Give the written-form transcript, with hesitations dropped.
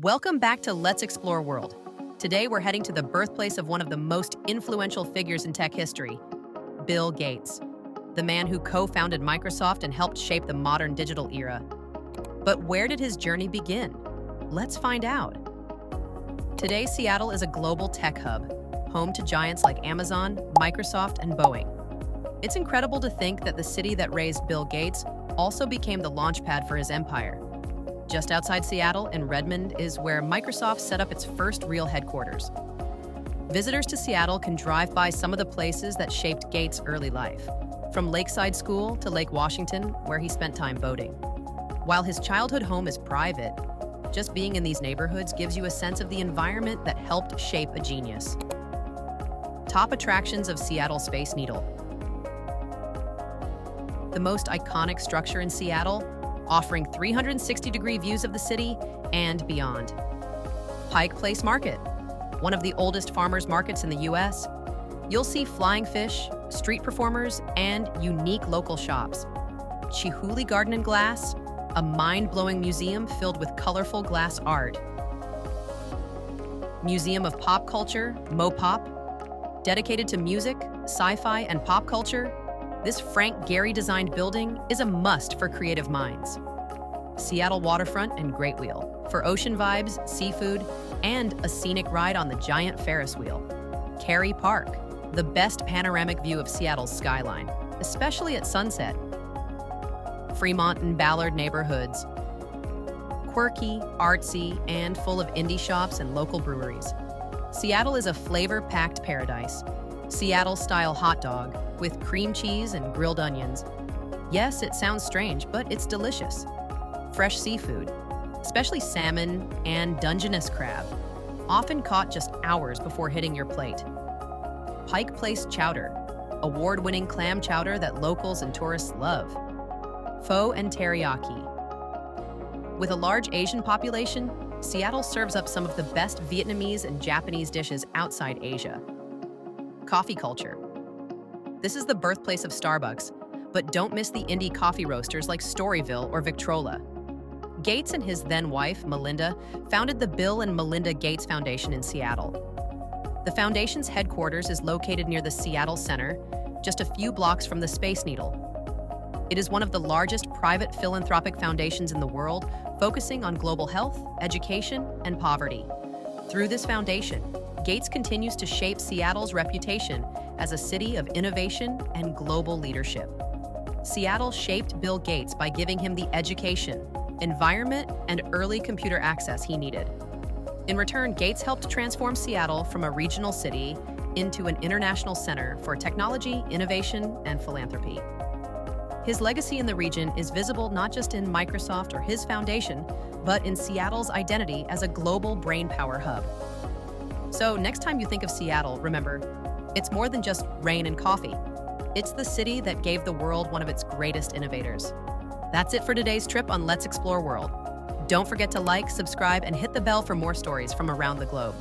Welcome back to Let's Explore World. Today we're heading to the birthplace of one of the most influential figures in tech history, Bill Gates, the man who co-founded Microsoft and helped shape the modern digital era. But where did his journey begin? Let's find out. Today, Seattle is a global tech hub, home to giants like Amazon, Microsoft, and Boeing. It's incredible to think that the city that raised Bill Gates also became the launchpad for his empire. Just outside Seattle, in Redmond, is where Microsoft set up its first real headquarters. Visitors to Seattle can drive by some of the places that shaped Gates' early life, from Lakeside School to Lake Washington, where he spent time boating. While his childhood home is private, just being in these neighborhoods gives you a sense of the environment that helped shape a genius. Top attractions of Seattle Space Needle. The most iconic structure in Seattle, offering 360-degree views of the city and beyond. Pike Place Market, one of the oldest farmers markets in the U.S. You'll see flying fish, street performers, and unique local shops. Chihuly Garden and Glass, a mind-blowing museum filled with colorful glass art. Museum of Pop Culture, MoPop, dedicated to music, sci-fi, and pop culture. This Frank Gehry-designed building is a must for creative minds. Seattle Waterfront and Great Wheel, for ocean vibes, seafood, and a scenic ride on the giant Ferris wheel. Cary Park, the best panoramic view of Seattle's skyline, especially at sunset. Fremont and Ballard neighborhoods, quirky, artsy, and full of indie shops and local breweries. Seattle is a flavor-packed paradise. Seattle-style hot dog with cream cheese and grilled onions. Yes, it sounds strange, but it's delicious. Fresh seafood, especially salmon and Dungeness crab, often caught just hours before hitting your plate. Pike Place Chowder, award-winning clam chowder that locals and tourists love. Pho and teriyaki. With a large Asian population, Seattle serves up some of the best Vietnamese and Japanese dishes outside Asia. Coffee culture. This is the birthplace of Starbucks, but don't miss the indie coffee roasters like Storyville or Victrola. Gates and his then-wife, Melinda, founded the Bill and Melinda Gates Foundation in Seattle. The foundation's headquarters is located near the Seattle Center, just a few blocks from the Space Needle. It is one of the largest private philanthropic foundations in the world, focusing on global health, education, and poverty. Through this foundation, Gates continues to shape Seattle's reputation as a city of innovation and global leadership. Seattle shaped Bill Gates by giving him the education, environment, and early computer access he needed. In return, Gates helped transform Seattle from a regional city into an international center for technology, innovation, and philanthropy. His legacy in the region is visible not just in Microsoft or his foundation, but in Seattle's identity as a global brainpower hub. So next time you think of Seattle, remember, it's more than just rain and coffee. It's the city that gave the world one of its greatest innovators. That's it for today's trip on Let's Explore World. Don't forget to like, subscribe, and hit the bell for more stories from around the globe.